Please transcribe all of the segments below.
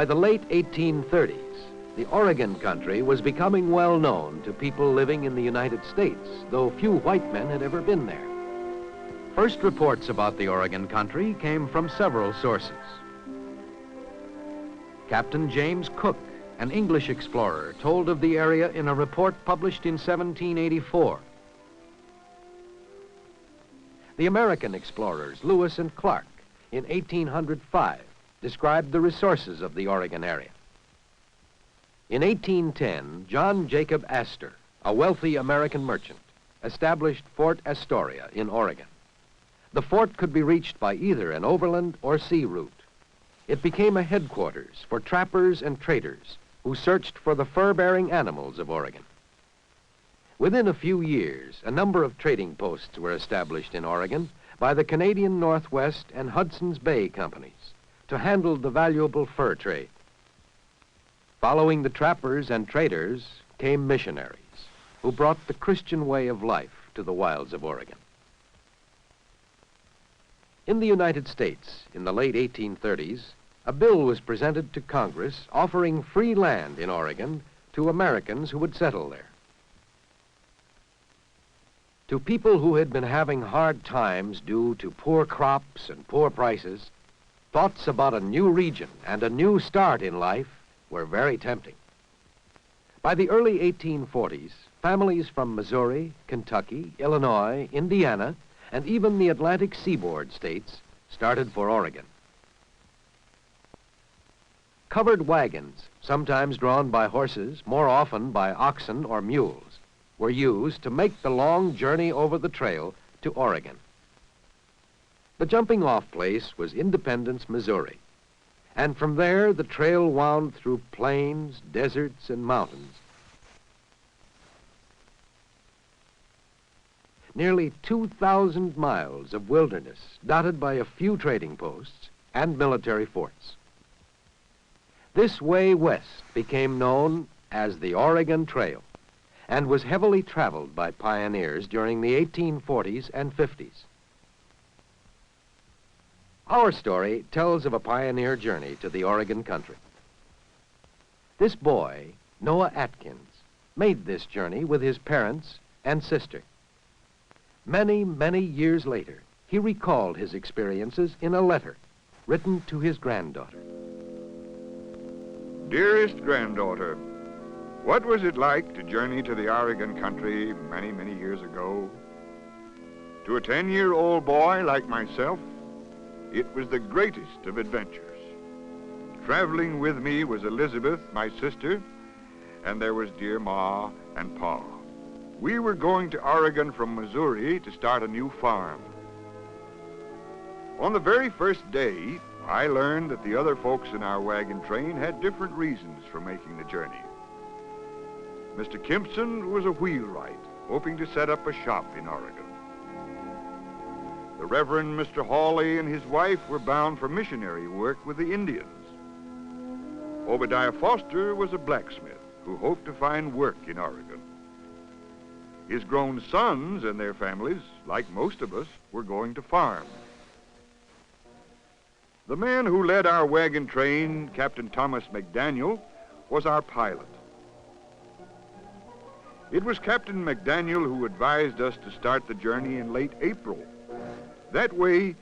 By the late 1830s, the Oregon country was becoming well known to people living in the United States, though few white men had ever been there. First reports about the Oregon country came from several sources. Captain James Cook, an English explorer, told of the area in a report published in 1784. The American explorers Lewis and Clark, in 1805, described the resources of the Oregon area. In 1810, John Jacob Astor, a wealthy American merchant, established Fort Astoria in Oregon. The fort could be reached by either an overland or sea route. It became a headquarters for trappers and traders who searched for the fur-bearing animals of Oregon. Within a few years, a number of trading posts were established in Oregon by the Canadian Northwest and Hudson's Bay companies to handle the valuable fur trade. Following the trappers and traders came missionaries who brought the Christian way of life to the wilds of Oregon. In the United States, in the late 1830s, a bill was presented to Congress offering free land in Oregon to Americans who would settle there. To people who had been having hard times due to poor crops and poor prices, thoughts about a new region and a new start in life were very tempting. By the early 1840s, families from Missouri, Kentucky, Illinois, Indiana, and even the Atlantic seaboard states started for Oregon. Covered wagons, sometimes drawn by horses, more often by oxen or mules, were used to make the long journey over the trail to Oregon. The jumping-off place was Independence, Missouri, and from there the trail wound through plains, deserts, and mountains. Nearly 2,000 miles of wilderness dotted by a few trading posts and military forts. This way west became known as the Oregon Trail and was heavily traveled by pioneers during the 1840s and 50s. Our story tells of a pioneer journey to the Oregon country. This boy, Noah Atkins, made this journey with his parents and sister. Many, many years later, he recalled his experiences in a letter written to his granddaughter. Dearest granddaughter, what was it like to journey to the Oregon country many, many years ago? To a 10-year-old boy like myself, it was the greatest of adventures. Traveling with me was Elizabeth, my sister, and there was dear Ma and Pa. We were going to Oregon from Missouri to start a new farm. On the very first day, I learned that the other folks in our wagon train had different reasons for making the journey. Mr. Kimpson was a wheelwright, hoping to set up a shop in Oregon. The Reverend Mr. Hawley and his wife were bound for missionary work with the Indians. Obadiah Foster was a blacksmith who hoped to find work in Oregon. His grown sons and their families, like most of us, were going to farm. The man who led our wagon train, Captain Thomas McDaniel, was our pilot. It was Captain McDaniel who advised us to start the journey in late April. That way,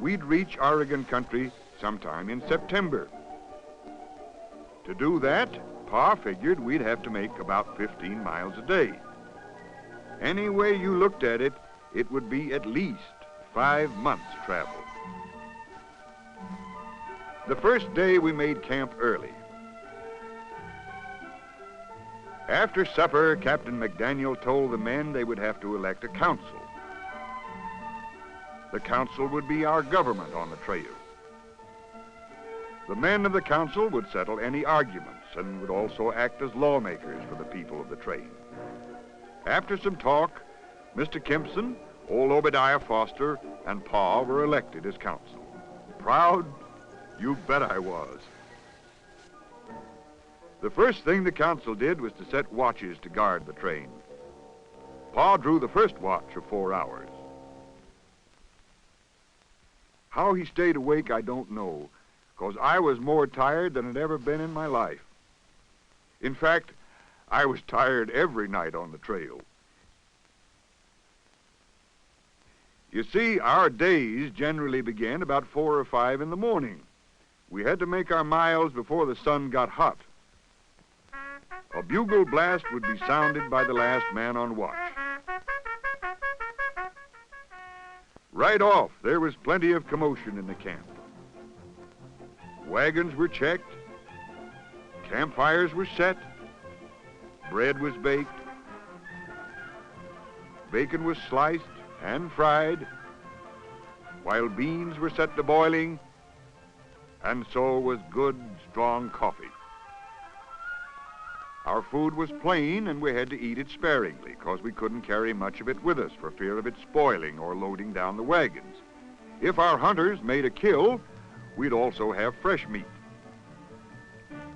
we'd reach Oregon country sometime in September. To do that, Pa figured we'd have to make about 15 miles a day. Any way you looked at it, it would be at least 5 months' travel. The first day we made camp early. After supper, Captain McDaniel told the men they would have to elect a council. The council would be our government on the trail. The men of the council would settle any arguments and would also act as lawmakers for the people of the train. After some talk, Mr. Kimpson, old Obadiah Foster, and Pa were elected as council. Proud? You bet I was. The first thing the council did was to set watches to guard the train. Pa drew the first watch of 4 hours. How he stayed awake, I don't know, 'cause I was more tired than I'd ever been in my life. In fact, I was tired every night on the trail. You see, our days generally began about 4 or 5 in the morning. We had to make our miles before the sun got hot. A bugle blast would be sounded by the last man on watch. Right off, there was plenty of commotion in the camp. Wagons were checked, campfires were set, bread was baked, bacon was sliced and fried, while beans were set to boiling, and so was good, strong coffee. Our food was plain, and we had to eat it sparingly, because we couldn't carry much of it with us for fear of it spoiling or loading down the wagons. If our hunters made a kill, we'd also have fresh meat.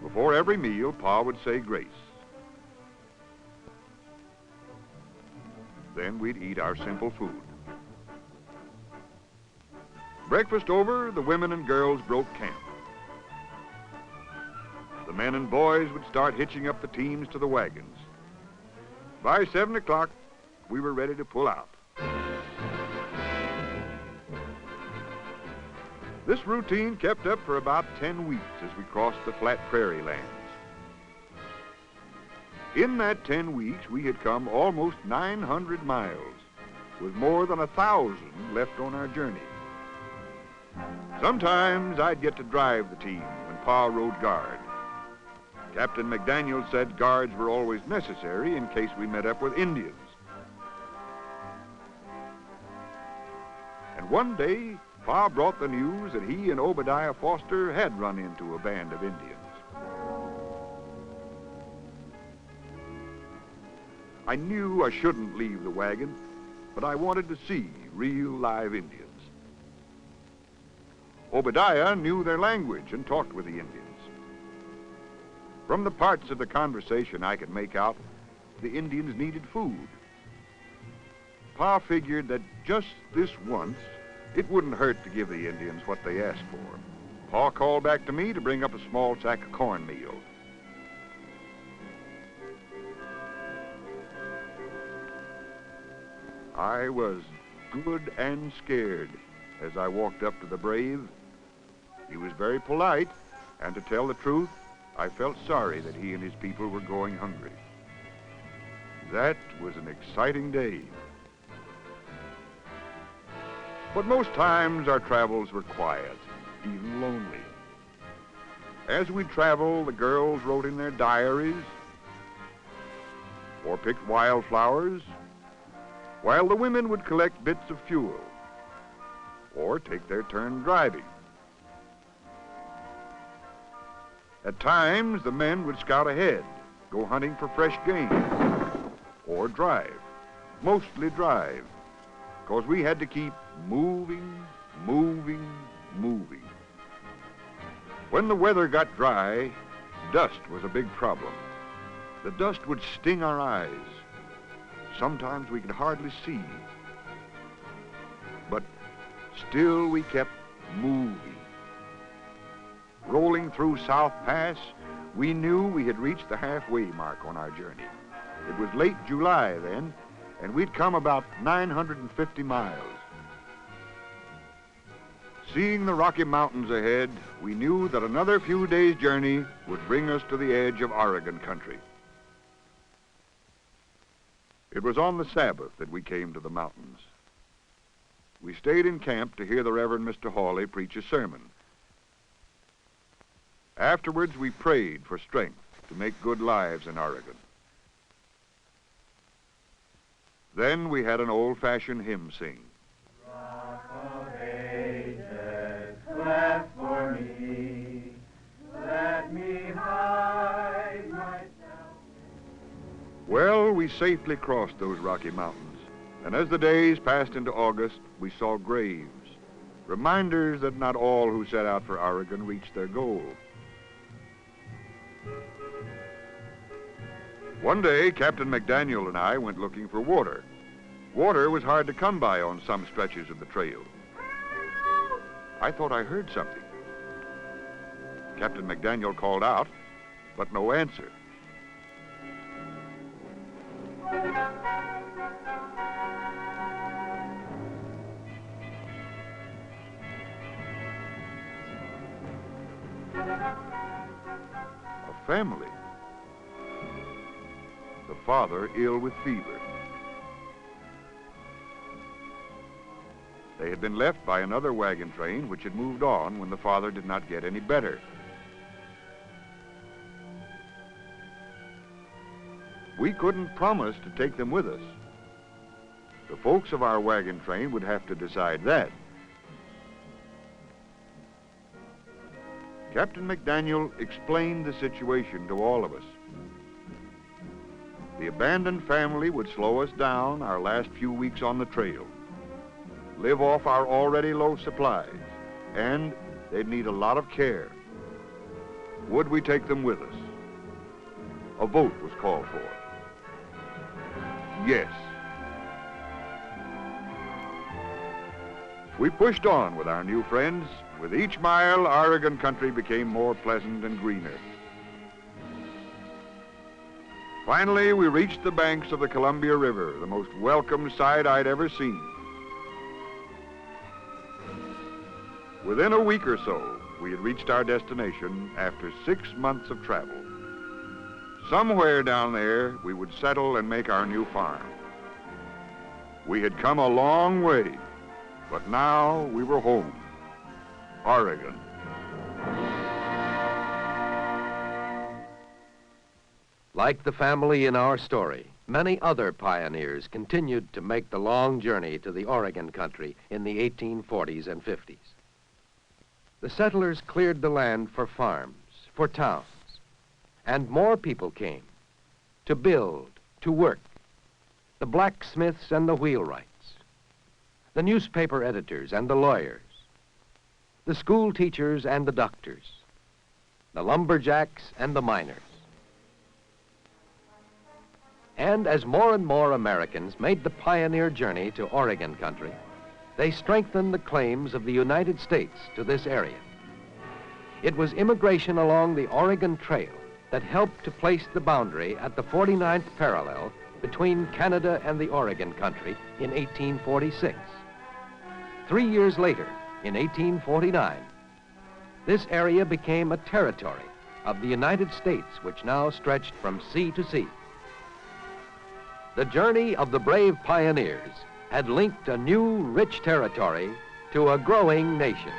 Before every meal, Pa would say grace. Then we'd eat our simple food. Breakfast over, the women and girls broke camp. The men and boys would start hitching up the teams to the wagons. By 7 o'clock, we were ready to pull out. This routine kept up for about 10 weeks as we crossed the flat prairie lands. In that 10 weeks, we had come almost 900 miles, with more than 1,000 left on our journey. Sometimes I'd get to drive the team when Pa rode guard. Captain McDaniel said guards were always necessary in case we met up with Indians. And one day, Pa brought the news that he and Obadiah Foster had run into a band of Indians. I knew I shouldn't leave the wagon, but I wanted to see real live Indians. Obadiah knew their language and talked with the Indians. From the parts of the conversation I could make out, the Indians needed food. Pa figured that just this once, it wouldn't hurt to give the Indians what they asked for. Pa called back to me to bring up a small sack of cornmeal. I was good and scared as I walked up to the brave. He was very polite, and to tell the truth, I felt sorry that he and his people were going hungry. That was an exciting day. But most times our travels were quiet, even lonely. As we traveled, the girls wrote in their diaries or picked wildflowers, while the women would collect bits of fuel or take their turn driving. At times, the men would scout ahead, go hunting for fresh game, or drive, mostly drive, because we had to keep moving. When the weather got dry, dust was a big problem. The dust would sting our eyes. Sometimes we could hardly see. But still we kept moving. Rolling through South Pass, we knew we had reached the halfway mark on our journey. It was late July then, and we'd come about 950 miles. Seeing the Rocky Mountains ahead, we knew that another few days' journey would bring us to the edge of Oregon country. It was on the Sabbath that we came to the mountains. We stayed in camp to hear the Reverend Mr. Hawley preach a sermon. Afterwards, we prayed for strength to make good lives in Oregon. Then we had an old-fashioned hymn sing. Rock of ages, cleft for me, let me hide myself. Well, we safely crossed those Rocky Mountains, and as the days passed into August, we saw graves, reminders that not all who set out for Oregon reached their goal. One day, Captain McDaniel and I went looking for water. Water was hard to come by on some stretches of the trail. I thought I heard something. Captain McDaniel called out, but no answer. A family. The father ill with fever. They had been left by another wagon train which had moved on when the father did not get any better. We couldn't promise to take them with us. The folks of our wagon train would have to decide that. Captain McDaniel explained the situation to all of us. The abandoned family would slow us down our last few weeks on the trail, live off our already low supplies, and they'd need a lot of care. Would we take them with us? A vote was called for. Yes. We pushed on with our new friends. With each mile, Oregon country became more pleasant and greener. Finally, we reached the banks of the Columbia River, the most welcome sight I'd ever seen. Within a week or so, we had reached our destination after 6 months of travel. Somewhere down there, we would settle and make our new farm. We had come a long way, but now we were home, Oregon. Like the family in our story, many other pioneers continued to make the long journey to the Oregon country in the 1840s and 50s. The settlers cleared the land for farms, for towns, and more people came to build, to work. The blacksmiths and the wheelwrights, the newspaper editors and the lawyers, the school teachers and the doctors, the lumberjacks and the miners. And as more and more Americans made the pioneer journey to Oregon country, they strengthened the claims of the United States to this area. It was immigration along the Oregon Trail that helped to place the boundary at the 49th parallel between Canada and the Oregon country in 1846. 3 years later, in 1849, this area became a territory of the United States, which now stretched from sea to sea. The journey of the brave pioneers had linked a new, rich territory to a growing nation.